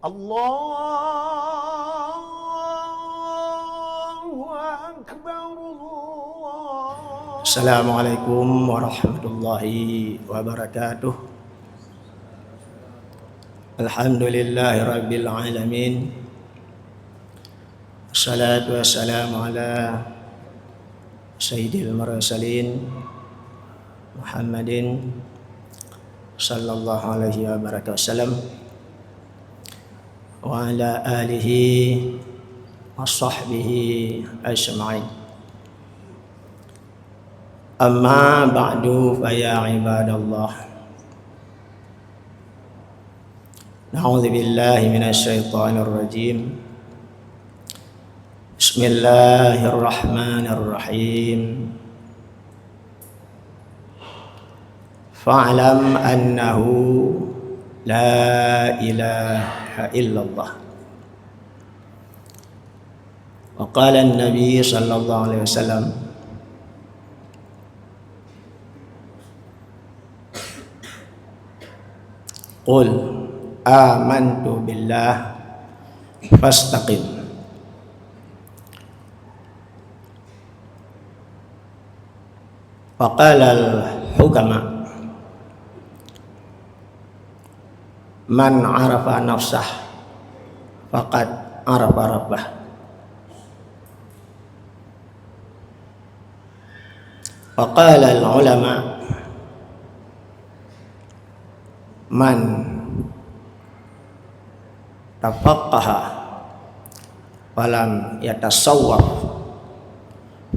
Allahu Akbar Allah. Assalamualaikum warahmatullahi wabarakatuh. Alhamdulillahi rabbil alamin. Assalatu wassalamu ala sayyidil mursalin Muhammadin sallallahu alaihi wasallam wa ala alihi wa sahbihi ajma'in. Amma ba'du fa ya ibadallah. Na'udzu billahi minasy syaithanir rajim. Bismillahirrahmanirrahim. Fa'lam annahu la ilaha illallah. Wa qala an-nabi sallallahu alaihi wasallam, qul amantu billah fastaqim. Wa qala al-hukama, man arafa nafsah faqad arafa rabbah. Wa qala al-ulama, man tafaqqaha walam yatasawwaf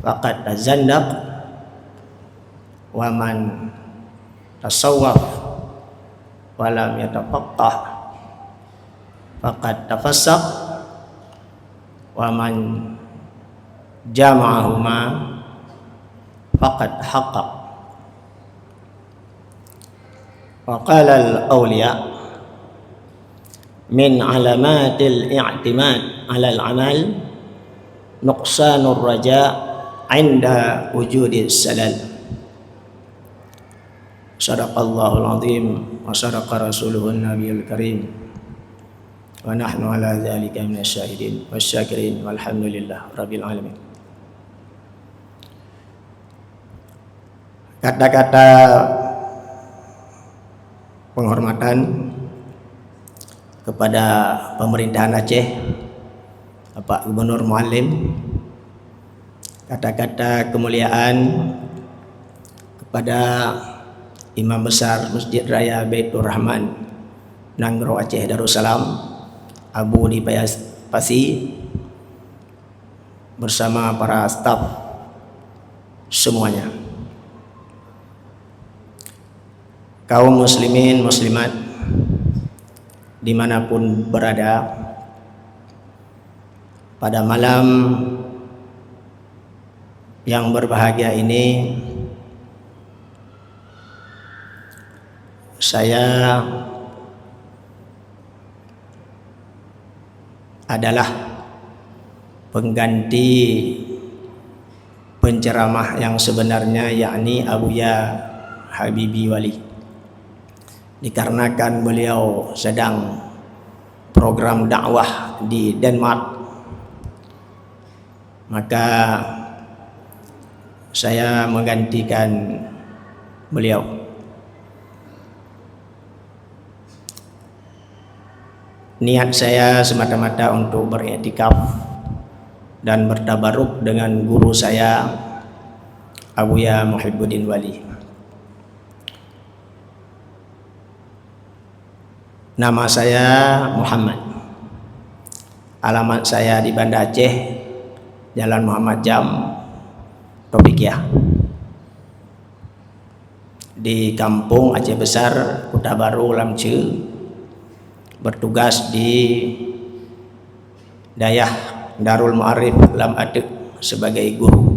faqad tazandaq, wa man tasawwaf walam yatafaqqah faqad tafassaq, wa man jama'ahuma faqad haqqaq. Wa qala al-awliya, min alamatil i'timad 'ala al-amal nuqsanur raja' 'inda wujudis salal. Sadaqallahul azim wa sadaqa rasuluhun nabiyul karim wa nahnu ala dzalika minasyahidin wasyakirin walhamdulillah rabbil alamin. Kata-kata penghormatan kepada pemerintahan Aceh, Bapak Gubernur Muallim, kata-kata kemuliaan kepada Imam Besar Masjid Raya Baitur Rahman Nanggro Aceh Darussalam, Abu di Pasi, bersama para staf semuanya, kaum muslimin muslimat dimanapun berada, pada malam yang berbahagia ini saya adalah pengganti penceramah yang sebenarnya, yakni Abuya Habibi Wali. Dikarenakan beliau sedang program dakwah di Denmark, maka saya menggantikan beliau. Niat saya semata-mata untuk beriktikaf dan bertabaruk dengan guru saya, Abuya Muhibbuddin Wali. Nama saya Muhammad. Alamat saya di Banda Aceh, Jalan Muhammad Jam, Topikiah. Di kampung Aceh Besar, Kota Baru, Lamce, bertugas di Dayah Darul Ma'arif Lam Adeg sebagai guru.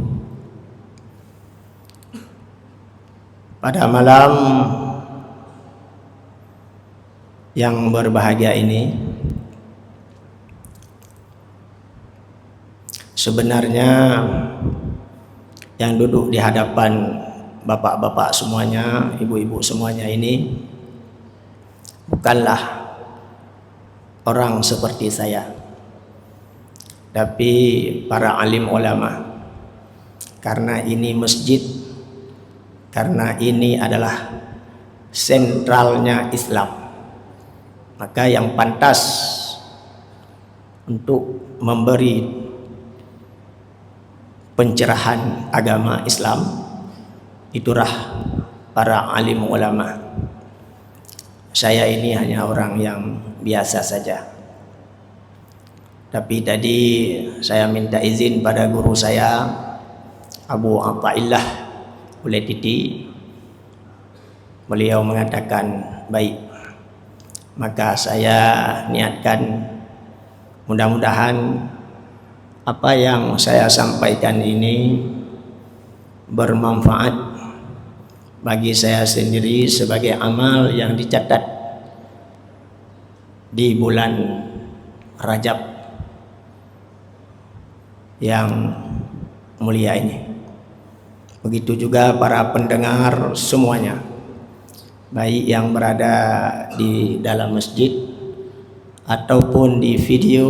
Pada malam yang berbahagia ini, sebenarnya yang duduk di hadapan bapak-bapak semuanya, ibu-ibu semuanya ini bukanlah orang seperti saya, tapi para alim ulama. Karena ini masjid, karena ini adalah sentralnya Islam, maka yang pantas untuk memberi pencerahan agama Islam itulah para alim ulama. Saya ini hanya orang yang biasa saja. Tapi tadi saya minta izin pada guru saya Abu Athaillah Uletiti. Beliau mengatakan baik. Maka saya niatkan mudah-mudahan apa yang saya sampaikan ini bermanfaat bagi saya sendiri sebagai amal yang dicatat di bulan Rajab yang mulia ini. Begitu juga para pendengar semuanya, baik yang berada di dalam masjid ataupun di video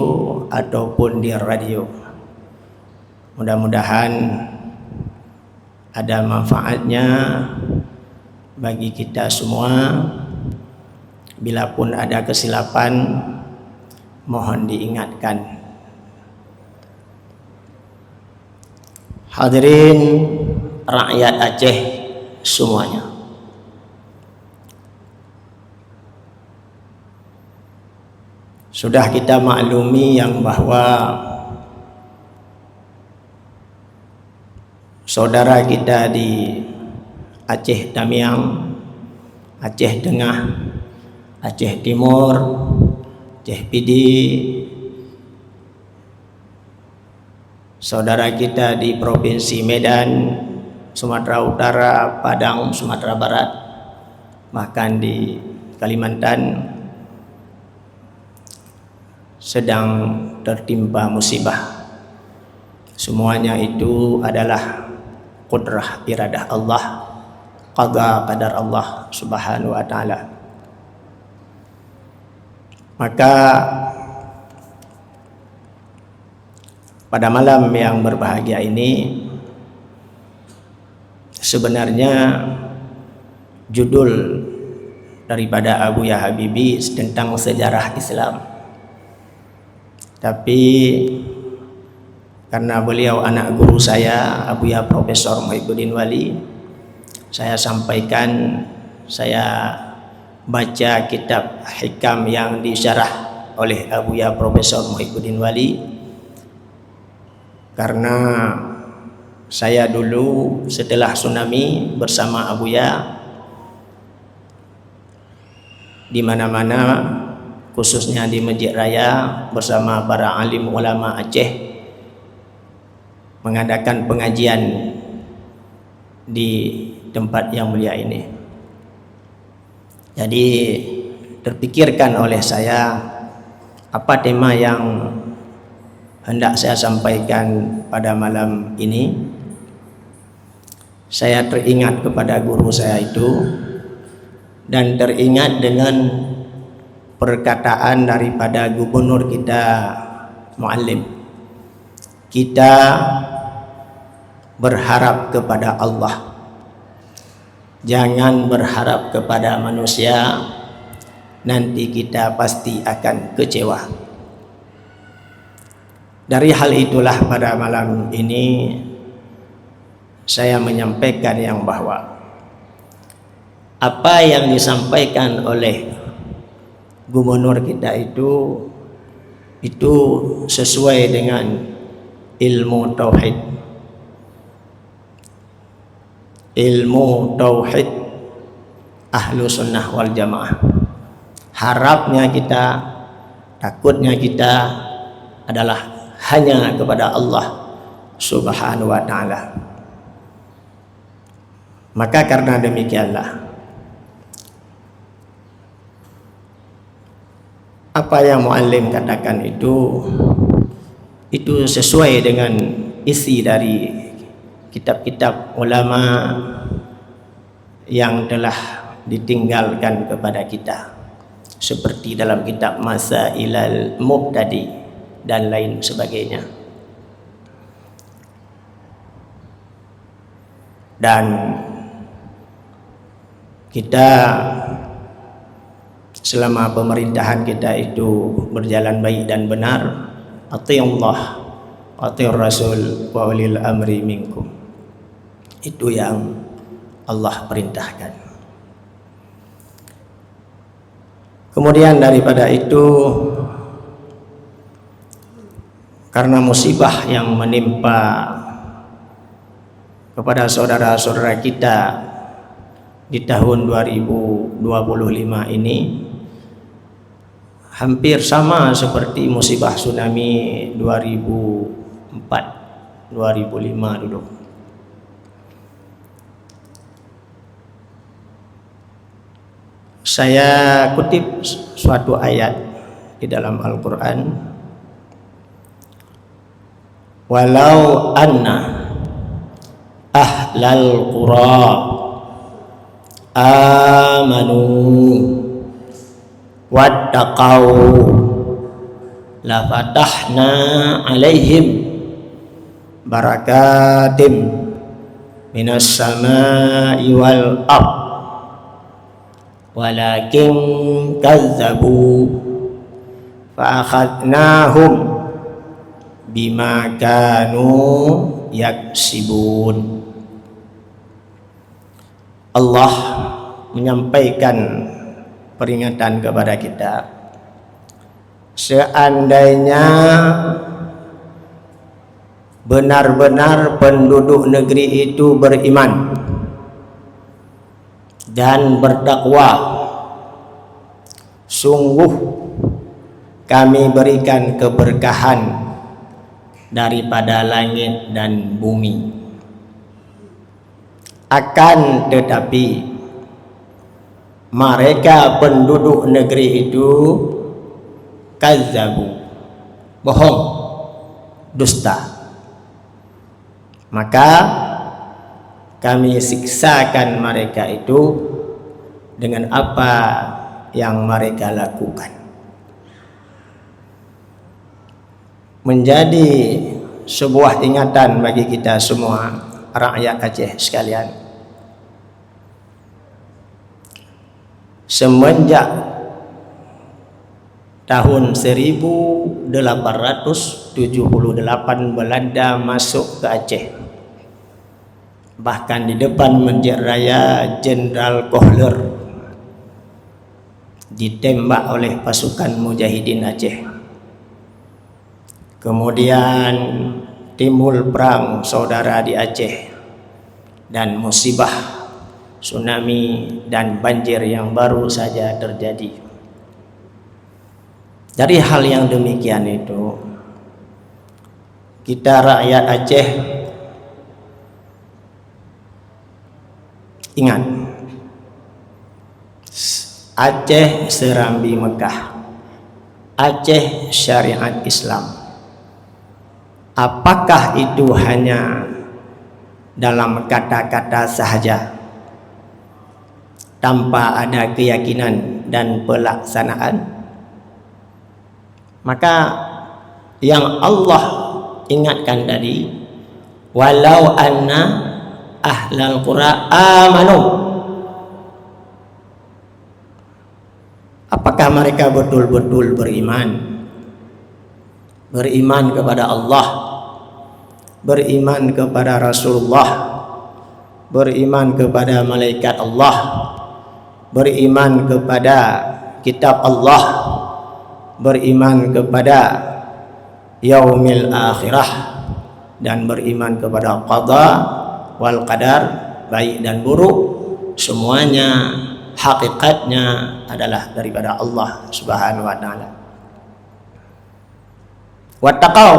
ataupun di radio. Mudah-mudahan ada manfaatnya bagi kita semua. Bila pun ada kesilapan, mohon diingatkan. Hadirin rakyat Aceh semuanya, sudah kita maklumi yang bahwa saudara kita di Aceh Tamiang, Aceh Tengah, Aceh Timur, Aceh Pidi, saudara kita di Provinsi Medan, Sumatera Utara, Padang, Sumatera Barat, bahkan di Kalimantan sedang tertimpa musibah. Semuanya itu adalah qudrah iradah Allah, qada qadar Allah Subhanahu wa taala. Maka pada malam yang berbahagia ini sebenarnya judul daripada Abuya Habibie tentang sejarah Islam. Tapi karena beliau anak guru saya, Abuya Profesor Muhibbuddin Wali, saya sampaikan, saya baca kitab hikam yang disyarah oleh Abuya Profesor Muhibbuddin Wali. Karena saya dulu setelah tsunami bersama Abuya di mana-mana, khususnya di Masjid Raya bersama para alim ulama Aceh, mengadakan pengajian di tempat yang mulia ini. Jadi terpikirkan oleh saya apa tema yang hendak saya sampaikan pada malam ini. Saya teringat kepada guru saya itu dan teringat dengan perkataan daripada gubernur kita Muallim. Kita berharap kepada Allah, jangan berharap kepada manusia, nanti kita pasti akan kecewa. Dari hal itulah pada malam ini saya menyampaikan yang bahwa apa yang disampaikan oleh gubernur kita itu sesuai dengan ilmu tauhid. Ilmu tauhid ahlu sunnah wal jamaah. Harapnya kita, takutnya kita adalah hanya kepada Allah Subhanahu wa ta'ala. Maka karena demikianlah, apa yang Muallim katakan itu sesuai dengan isi dari kitab-kitab ulama yang telah ditinggalkan kepada kita. seperti dalam kitab Masailal Mubtadi dan lain sebagainya. Dan kita selama pemerintahan kita itu berjalan baik dan benar, ati'ullah wa ati'ur rasul wa ulil amri minkum. Itu yang Allah perintahkan. Kemudian daripada itu, karena musibah yang menimpa kepada saudara-saudara kita di tahun 2025 ini hampir sama seperti musibah tsunami 2004 2005 dulu. Saya kutip suatu ayat di dalam Al-Quran, walau anna ahlal qura amanu wattaqau la fatahna alaihim barakatim minas samai wal ardh walakin kazzabu fa akhadnahum bima kanu yaksibun. Allah menyampaikan peringatan kepada kita, seandainya benar-benar penduduk negeri itu beriman dan bertakwa, sungguh kami berikan keberkahan daripada langit dan bumi. Akan tetapi mereka penduduk negeri itu kazzabu, bohong, dusta, maka kami siksakan mereka itu dengan apa yang mereka lakukan. Menjadi sebuah ingatan bagi kita semua rakyat Aceh sekalian. Semenjak tahun 1878 Belanda masuk ke Aceh, bahkan di depan Masjid Raya Jenderal Kohler ditembak oleh pasukan Mujahidin Aceh. Kemudian timbul perang saudara di Aceh dan musibah tsunami dan banjir yang baru saja terjadi. Dari hal yang demikian itu, kita rakyat Aceh ingat, Aceh serambi Mekah, Aceh syariat Islam. Apakah itu hanya dalam kata-kata sahaja tanpa ada keyakinan dan pelaksanaan? Maka yang Allah ingatkan tadi, walau anna ahlal qura amanu, apakah mereka betul-betul beriman? Beriman kepada Allah, beriman kepada Rasulullah, beriman kepada malaikat Allah, beriman kepada kitab Allah, beriman kepada yaumil akhirah, dan beriman kepada qada wal qadar, baik dan buruk, semuanya hakikatnya adalah daripada Allah Subhanahu wa taala. Wattaqau,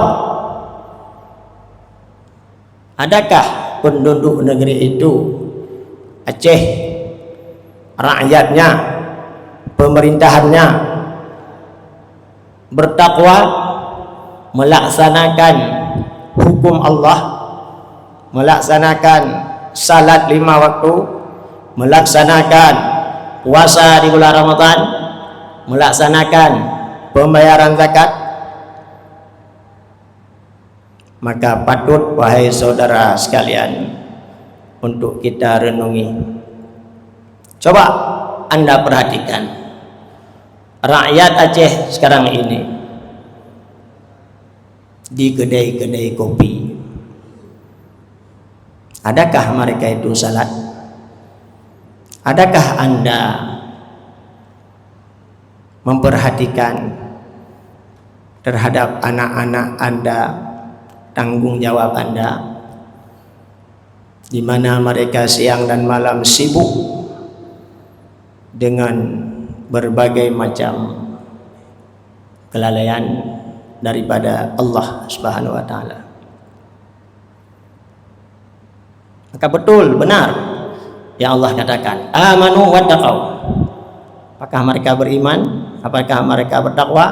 adakah penduduk negeri itu, Aceh, rakyatnya, pemerintahannya bertakwa, melaksanakan hukum Allah, melaksanakan salat 5 waktu, melaksanakan puasa di bulan Ramadan, melaksanakan pembayaran zakat, maka patut wahai saudara sekalian untuk kita renungi. Coba Anda perhatikan rakyat Aceh sekarang ini di kedai-kedai kopi. Adakah mereka itu salat? Adakah Anda memperhatikan terhadap anak-anak Anda, tanggung jawab Anda, di mana mereka siang dan malam sibuk dengan berbagai macam kelalaian daripada Allah Subhanahu wa taala. Maka betul benar yang Allah katakan, amanu wattaqau. Apakah mereka beriman? Apakah mereka bertakwa?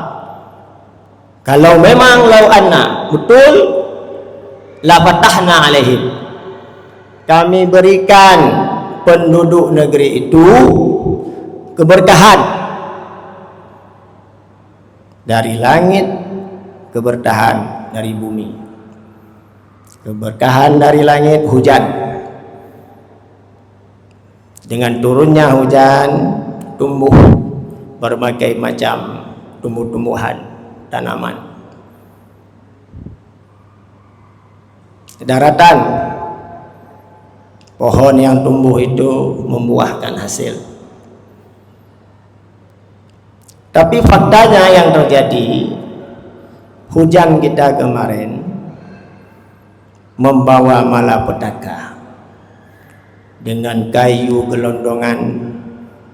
Kalau memang lau anna betul, la fatahna alaihim, kami berikan penduduk negeri itu keberkahan dari langit, keberkahan dari bumi, keberkahan dari langit, hujan. Dengan turunnya hujan, tumbuh berbagai macam tumbuh-tumbuhan, tanaman. Daratan, pohon yang tumbuh itu membuahkan hasil. Tapi faktanya yang terjadi, hujan kita kemarin membawa malapetaka dengan kayu gelondongan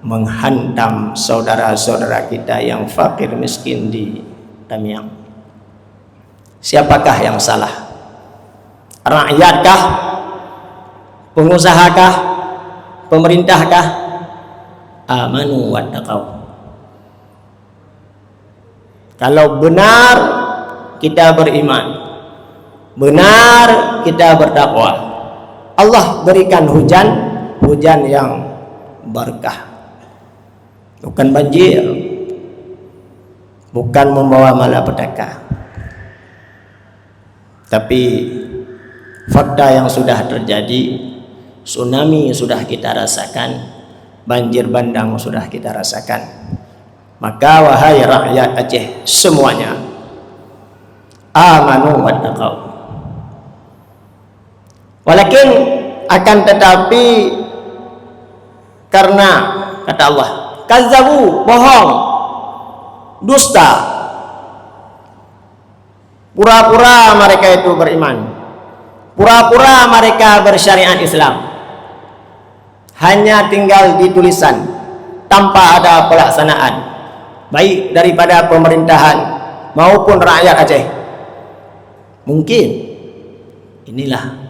menghantam saudara-saudara kita yang fakir miskin di Tamiang. Siapakah yang salah? Rakyatkah? Pengusahakah? Pemerintahkah? Amanu wattaqau. Kalau benar kita beriman, benar kita bertakwa, Allah berikan hujan, hujan yang berkah, bukan banjir, bukan membawa malapetaka. Tapi fakta yang sudah terjadi, tsunami sudah kita rasakan, banjir bandang sudah kita rasakan. Maka wahai rakyat Aceh semuanya, amanu wattaqau. Walakin akan tetapi, karena kata Allah, kazzabu, bohong, dusta, pura-pura mereka itu beriman, pura-pura mereka bersyariat Islam, hanya tinggal di tulisan tanpa ada pelaksanaan, baik daripada pemerintahan maupun rakyat Aceh. Mungkin inilah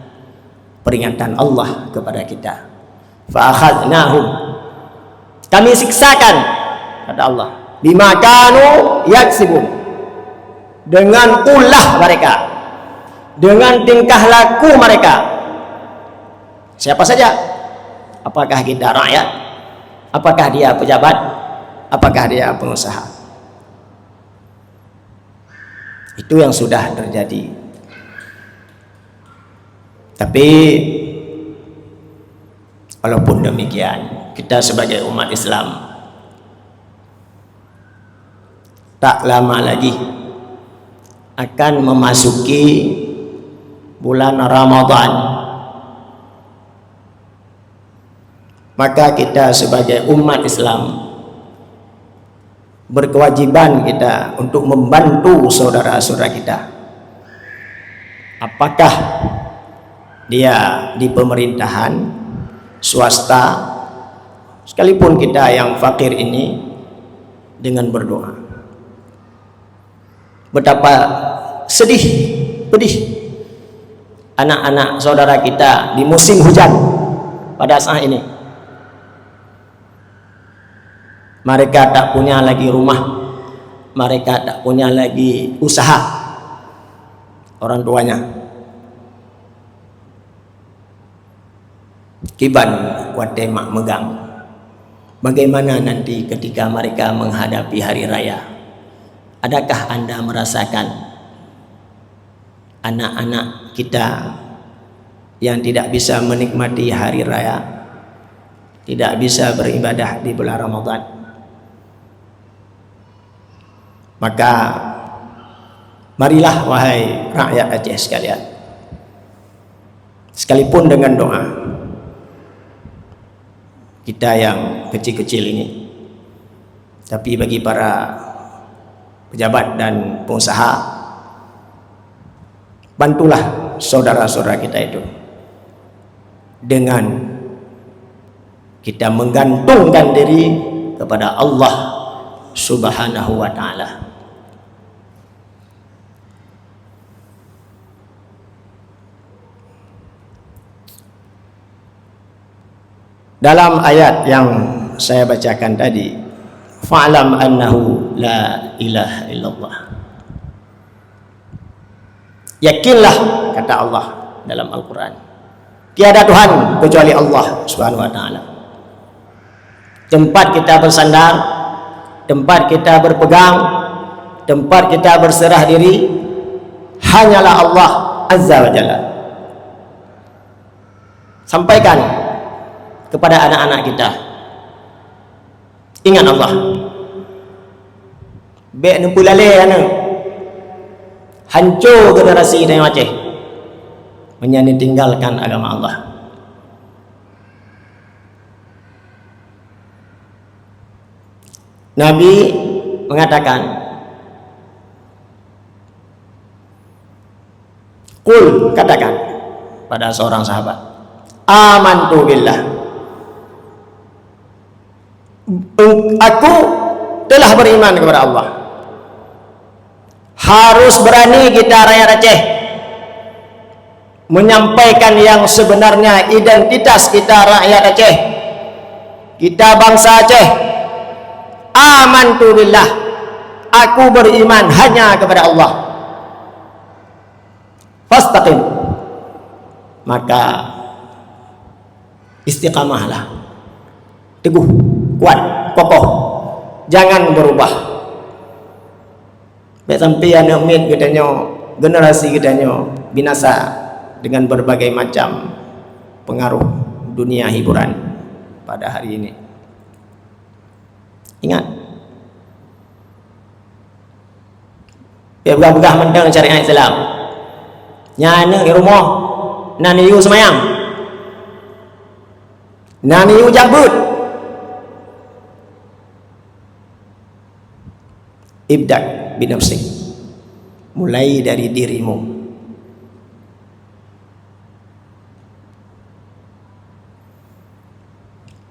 peringatan Allah kepada kita. Fa'akhadnahum, kami siksakan, kata Allah, bima kanu yaksibun, dengan ulah mereka, dengan tingkah laku mereka. Siapa saja? Apakah kita rakyat? Apakah dia pejabat? Apakah dia pengusaha? Itu yang sudah terjadi. Tapi walaupun demikian, kita sebagai umat Islam tak lama lagi akan memasuki bulan Ramadan. Maka kita sebagai umat Islam berkewajiban kita untuk membantu saudara-saudara kita. Apakah dia di pemerintahan, swasta, sekalipun kita yang fakir ini, dengan berdoa. Betapa sedih, pedih anak-anak saudara kita di musim hujan pada saat ini. Mereka tak punya lagi rumah, mereka tak punya lagi usaha, orang tuanya. Kiban watemak megang, bagaimana nanti ketika mereka menghadapi hari raya? Adakah Anda merasakan anak-anak kita yang tidak bisa menikmati hari raya, tidak bisa beribadah di bulan Ramadan? Maka marilah wahai rakyat Aceh sekalian, sekalipun dengan doa, kita yang kecil-kecil ini, tapi bagi para pejabat dan pengusaha, bantulah saudara-saudara kita itu dengan kita menggantungkan diri kepada Allah Subhanahu wa ta'ala. Dalam ayat yang saya bacakan tadi, fa'lam annahu la ilaha illallah, yakinlah, kata Allah dalam Al-Quran, tiada Tuhan kecuali Allah Subhanahu wa ta'ala. Tempat kita bersandar, tempat kita berpegang, tempat kita berserah diri hanyalah Allah Azza wa Jalla. Sampaikan kepada anak-anak kita, ingat Allah. Bek nempulale ana hancur generasi kita yang Aceh menyanyi tinggalkan agama Allah. Nabi mengatakan, qul, katakan pada seorang sahabat, amantu billah, aku telah beriman kepada Allah. Harus berani kita rakyat Aceh menyampaikan yang sebenarnya identitas kita rakyat Aceh, kita bangsa Aceh. Amantu billah, aku beriman hanya kepada Allah. Fastaqim, maka istiqamahlah, teguh, kuat, kokoh, jangan berubah. Baik sampai anak umit katanya, generasi katanya binasa dengan berbagai macam pengaruh dunia hiburan pada hari ini. Ingat, ya begah mendang syariat Islam, nyana di rumah nani yu semayang, nani yu jambut. Ibda' binafsik, mulai dari dirimu.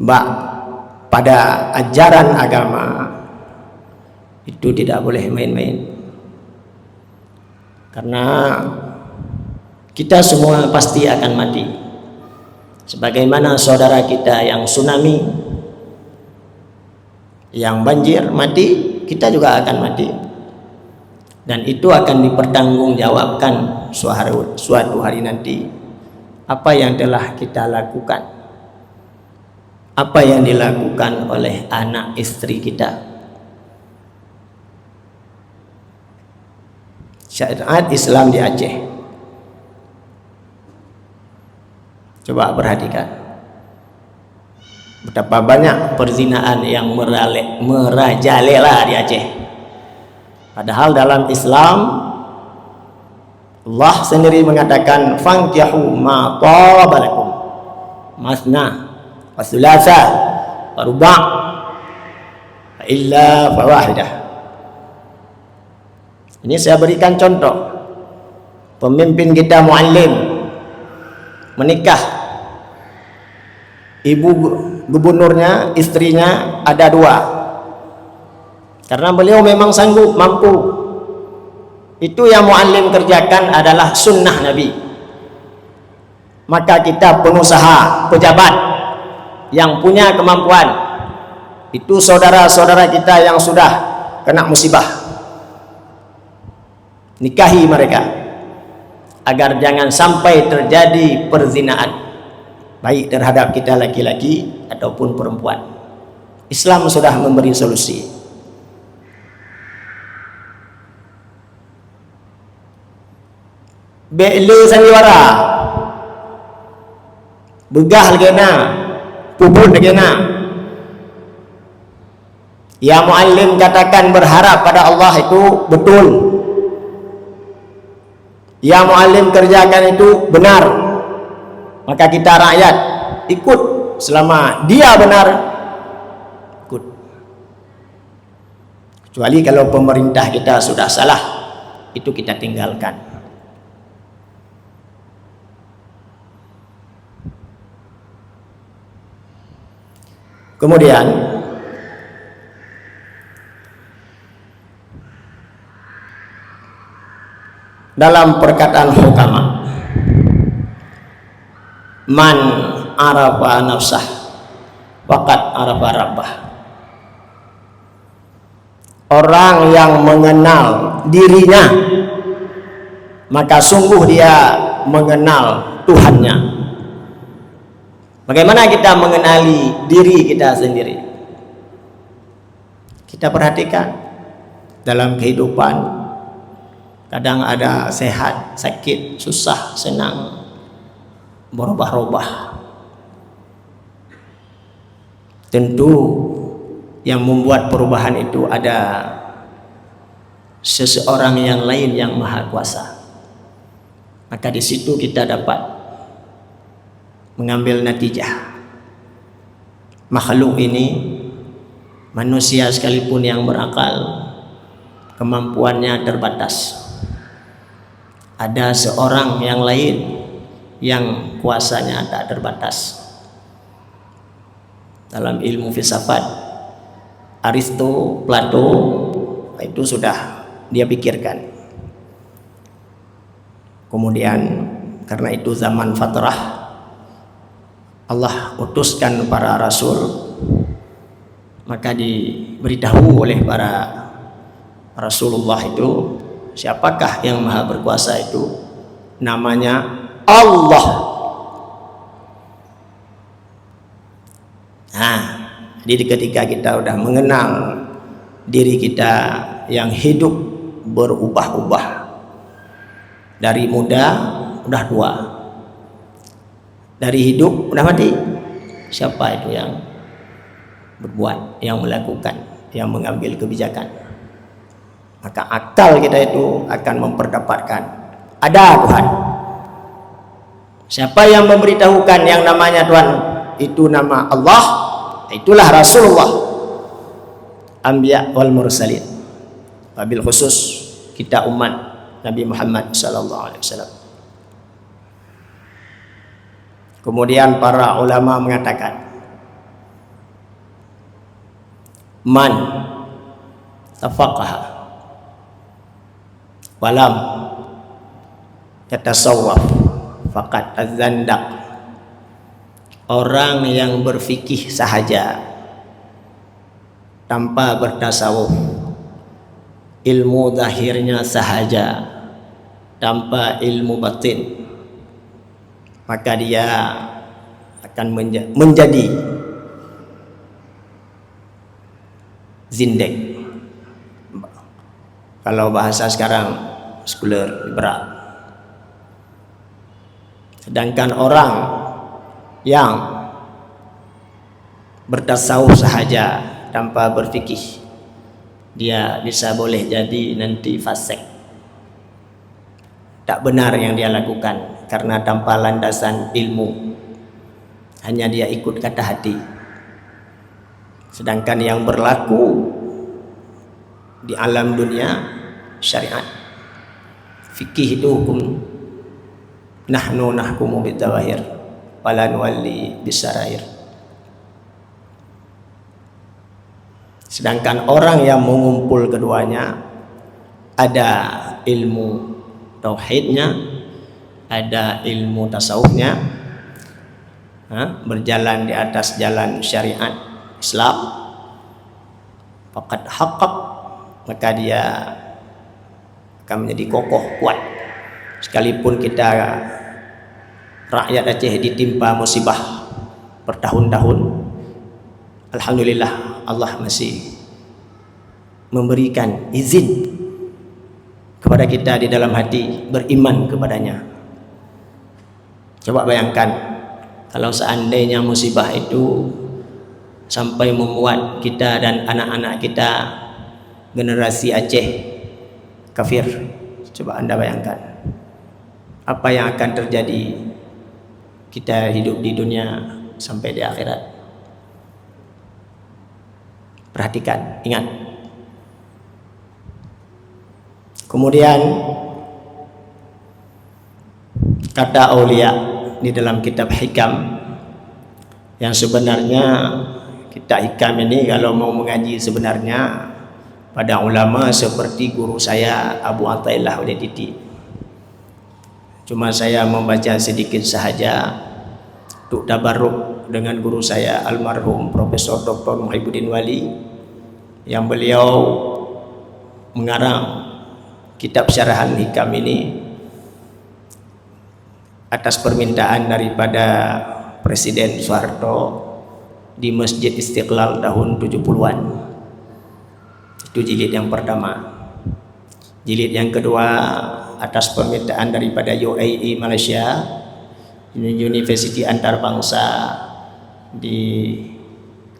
Mbak, pada ajaran agama itu tidak boleh main-main, karena kita semua pasti akan mati. Sebagaimana saudara kita yang tsunami, yang banjir mati, kita juga akan mati, dan itu akan dipertanggungjawabkan suatu hari nanti. Apa yang telah kita lakukan, apa yang dilakukan oleh anak istri kita. Syariat Islam di Aceh, coba perhatikan betapa banyak perzinaan yang merajalela di Aceh. Padahal dalam Islam Allah sendiri mengatakan, fankihu ma taba lakum masna wa thulatha wa ruba' illa fawahidah. Ini saya berikan contoh, pemimpin kita muallim menikah, ibu gubernurnya, istrinya ada 2, karena beliau memang sanggup, mampu. Itu yang muallim kerjakan adalah sunnah Nabi. Maka kita pengusaha, pejabat yang punya kemampuan, itu saudara-saudara kita yang sudah kena musibah, nikahi mereka agar jangan sampai terjadi perzinaan, baik terhadap kita laki-laki ataupun perempuan. Islam sudah memberi solusi. Be'le sandiwara, begah legena, puput legena. Ya muallim katakan berharap pada Allah itu betul. Ya muallim kerjakan itu benar. Maka kita rakyat ikut selama dia benar, ikut. Kecuali kalau pemerintah kita sudah salah, itu kita tinggalkan. Kemudian dalam perkataan hukama, man arafa nafsah faqad arafa rabbah. Orang yang mengenal dirinya, maka sungguh dia mengenal Tuhannya. Bagaimana kita mengenali diri kita sendiri? Kita perhatikan dalam kehidupan, kadang ada sehat, sakit, susah, senang, berubah-ubah. Tentu yang membuat perubahan itu ada seseorang yang lain yang maha kuasa. Maka di situ kita dapat mengambil natijah. Makhluk ini, manusia sekalipun yang berakal, kemampuannya terbatas. Ada seorang yang lain yang kuasanya tak terbatas. Dalam ilmu filsafat, Aristo, Plato, itu sudah dia pikirkan. Kemudian karena itu zaman fatrah, Allah utuskan para rasul, maka diberitahu oleh para Rasulullah itu siapakah yang maha berkuasa itu, namanya Allah. Nah, jadi ketika kita udah mengenal diri kita yang hidup berubah-ubah, dari muda udah tua, dari hidup udah mati, siapa itu yang berbuat, yang melakukan, yang mengambil kebijakan? Maka akal kita itu akan memperdapatkan ada Tuhan. Siapa yang memberitahukan yang namanya Tuhan itu nama Allah, itulah Rasulullah, Anbiya wal Mursalin. Wabil khusus kita umat Nabi Muhammad SAW. Kemudian para ulama mengatakan, man tafaqaha walam yatasawwaf faqad az-zandaq. Orang yang berfikih sahaja tanpa bertasawuf, ilmu zahirnya sahaja tanpa ilmu batin, maka dia akan menjadi zindek. Kalau bahasa sekarang sekuler liberal. Sedangkan orang yang bertasawuf sahaja tanpa berfikih, dia bisa boleh jadi nanti fasik. Tak benar yang dia lakukan karena tanpa landasan ilmu, hanya dia ikut kata hati. Sedangkan yang berlaku di alam dunia syariat, fikih itu hukum. Nahnu nahkumu bidawahir wala nuwalli bisarair. Sedangkan orang yang mengumpul keduanya, ada ilmu tauhidnya, ada ilmu tasawufnya, berjalan di atas jalan syariat Islam, faqad haqqaq, maka dia akan menjadi kokoh, kuat. Sekalipun kita rakyat Aceh ditimpa musibah bertahun-tahun, alhamdulillah Allah masih memberikan izin kepada kita di dalam hati beriman kepadanya. Coba bayangkan kalau seandainya musibah itu sampai membuat kita dan anak-anak kita generasi Aceh kafir. Coba Anda bayangkan apa yang akan terjadi kita hidup di dunia sampai di akhirat. Perhatikan, ingat. Kemudian kata aulia di dalam kitab hikam, yang sebenarnya kitab hikam ini kalau mau mengaji sebenarnya pada ulama seperti guru saya Abu Athaillah Udaiditi. Cuma saya membaca sedikit sahaja untuk tabarruk dengan guru saya almarhum Profesor Dr. Muhyiddin Wali, yang beliau mengarang kitab syarahan hikam ini atas permintaan daripada Presiden Soeharto di Masjid Istiqlal tahun 70-an. Itu jilid yang pertama. Jilid yang kedua atas permintaan daripada UAE Malaysia, University Antarbangsa di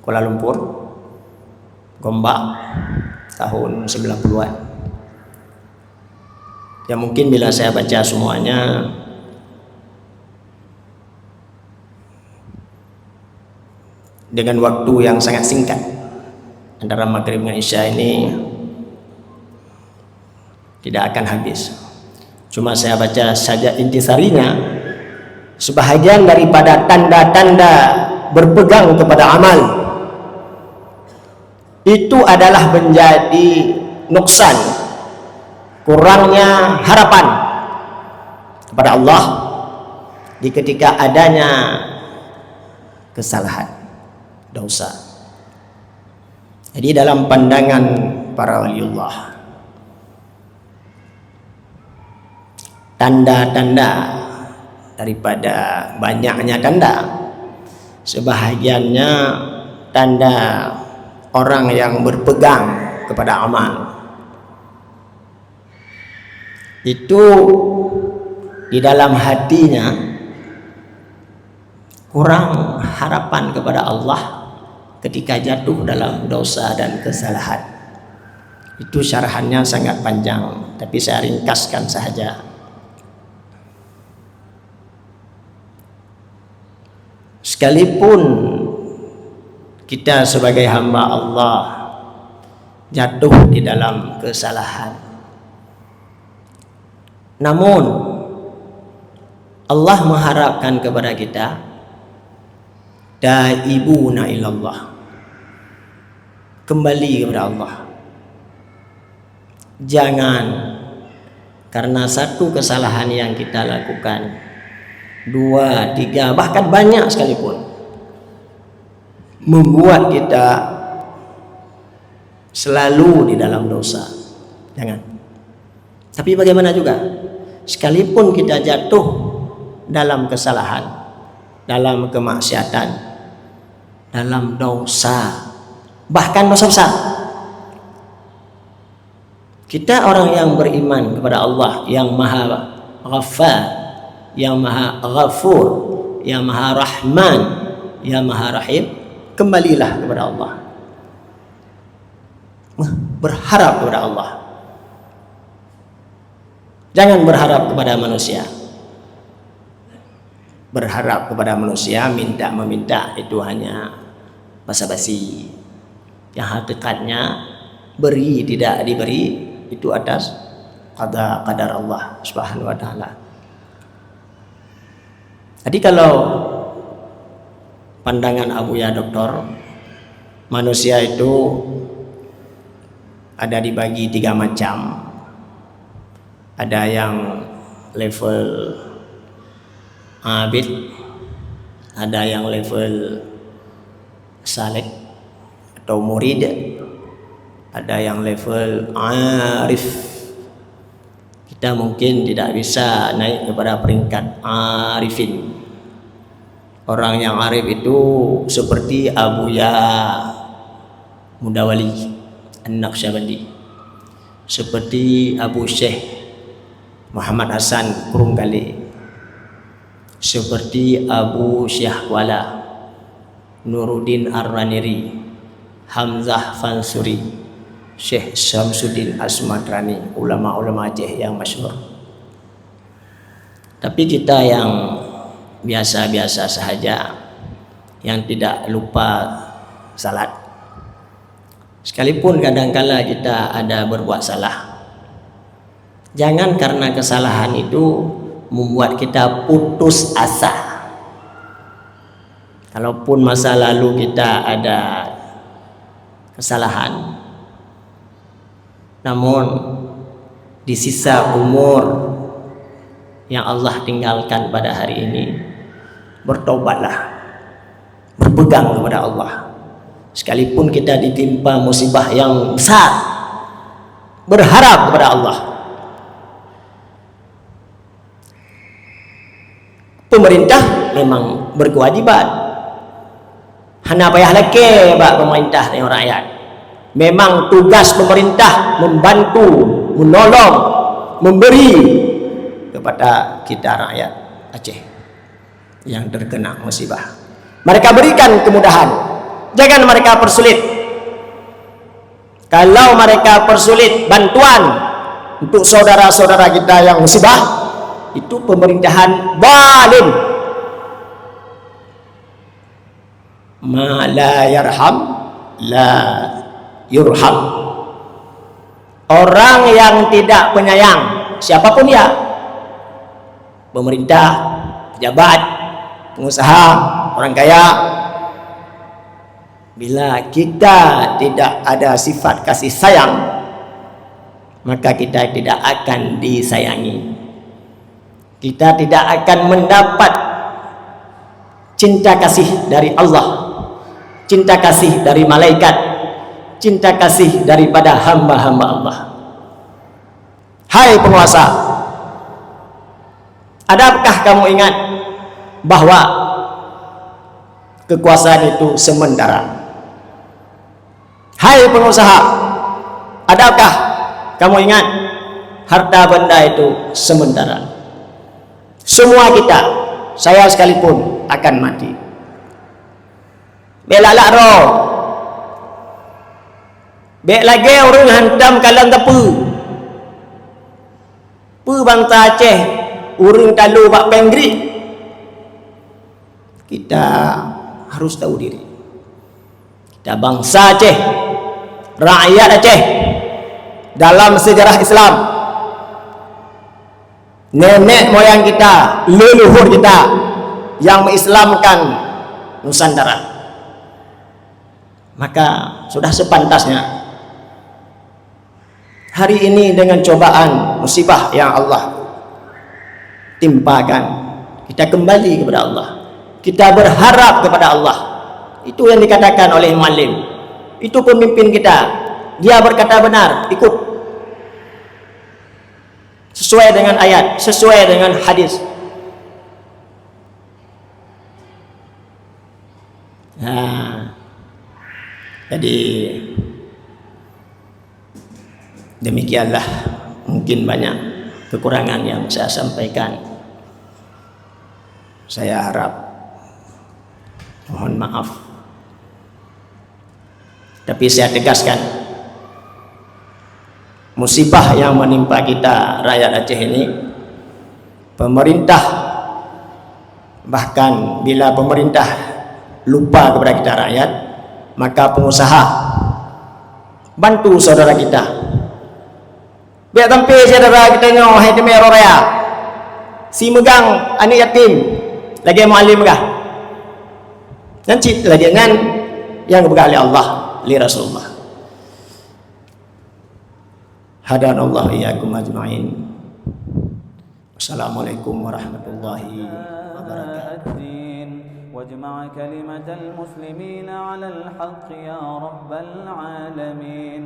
Kuala Lumpur, Gombak, tahun 90-an. Ya mungkin bila saya baca semuanya dengan waktu yang sangat singkat antara maghrib dengan isya ini tidak akan habis. Cuma saya baca saja intisarinya, sebahagian daripada tanda-tanda berpegang kepada amal itu adalah menjadi nuksan, kurangnya harapan kepada Allah di ketika adanya kesalahan, dosa. Jadi dalam pandangan para waliullah, tanda-tanda daripada banyaknya tanda, sebahagiannya tanda orang yang berpegang kepada amal itu di dalam hatinya kurang harapan kepada Allah ketika jatuh dalam dosa dan kesalahan. Itu syarahannya sangat panjang, tapi saya ringkaskan saja. Sekalipun kita sebagai hamba Allah jatuh di dalam kesalahan, namun Allah mengharapkan kepada kita daibuna ilallah, kembali kepada Allah. Jangan karena satu kesalahan yang kita lakukan, dua, tiga, bahkan banyak sekalipun, membuat kita selalu di dalam dosa. Jangan. Tapi bagaimana juga, sekalipun kita jatuh dalam kesalahan, dalam kemaksiatan, dalam dosa, bahkan dosa besar, kita orang yang beriman kepada Allah yang maha ghaffar, yang maha ghafur, yang maha rahman, yang maha rahim, kembalilah kepada Allah, berharap kepada Allah. Jangan berharap kepada manusia. Berharap kepada manusia, minta-meminta, itu hanya basa-basi. Yang hakikatnya beri tidak diberi itu atas qadar Allah Subhanahu wa taala. Jadi kalau pandangan Abuya Doktor, manusia itu ada dibagi 3 macam. Ada yang level abid, ada yang level saleh atau murid, ada yang level arif. Kita mungkin tidak bisa naik kepada peringkat arifin. Orang yang arif itu seperti Abuya Mudawali An-Naqsyabandi, seperti Abu Syekh Muhammad Hasan Kurunggali, seperti Abu Syahwala Nuruddin Ar-Raniri, Hamzah Fansuri, Syekh Syamsuddin Asmadrani, ulama-ulama Aceh yang masyhur. Tapi kita yang biasa-biasa sahaja, yang tidak lupa salat, sekalipun kadangkala kita ada berbuat salah, jangan karena kesalahan itu membuat kita putus asa. Kalaupun masa lalu kita ada kesalahan, namun di sisa umur yang Allah tinggalkan pada hari ini, bertobatlah, berpegang kepada Allah. Sekalipun kita ditimpa musibah yang besar, berharap kepada Allah. Pemerintah memang berkewajiban, hana payah lagi bak pemerintah dengan rakyat. Memang tugas pemerintah membantu, menolong, memberi kepada kita rakyat Aceh yang terkena musibah. Mereka berikan kemudahan, jangan mereka persulit. Kalau mereka persulit bantuan untuk saudara-saudara kita yang musibah, itu pemerintahan zalim. Ma la yarham la yurham. Orang yang tidak penyayang, siapapun dia, pemerintah, pejabat, pengusaha, orang kaya, bila kita tidak ada sifat kasih sayang, maka kita tidak akan disayangi. Kita tidak akan mendapat cinta kasih dari Allah, cinta kasih dari malaikat, cinta kasih daripada hamba-hamba Allah. Hai penguasa, adakah kamu ingat bahwa kekuasaan itu sementara? Hai pengusaha, adakah kamu ingat harta benda itu sementara? Semua kita, saya sekalipun akan mati. Belak roh, bek lagi orang hantam kalang tepu. Pu bangsa Aceh, orang talu bak penggri. Kita harus tahu diri. Kita bangsa Aceh, rakyat Aceh, dalam sejarah Islam, nenek moyang kita, leluhur kita yang mengislamkan Nusantara, maka sudah sepantasnya hari ini dengan cobaan musibah yang Allah timpakan, kita kembali kepada Allah, kita berharap kepada Allah. Itu yang dikatakan oleh Muallim, itu pemimpin kita, dia berkata benar, ikut sesuai dengan ayat, sesuai dengan hadis. Nah, jadi demikianlah, mungkin banyak kekurangan yang saya sampaikan. Saya harap, mohon maaf, tapi saya tegaskan, musibah yang menimpa kita rakyat Aceh ini, pemerintah, bahkan bila pemerintah lupa kepada kita rakyat, maka pengusaha bantu saudara kita. Biar tampi saudara kita nyo hai demi raya, si megang anak yatim, lagi muallim kah? Nanti lagi dengan yang diberkati oleh Allah, li Rasulullah. Hadanallahu iyyakum ajma'in. Wassalamualaikum warahmatullahi wabarakatuh. واجمع كلمة المسلمين على الحق يا رب العالمين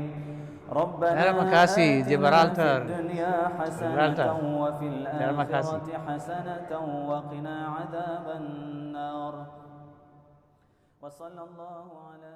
Terima kasih Gibraltar. الدنيا حسنة وفي الآخرة حسنة وقنا عذاب النار وصلى الله على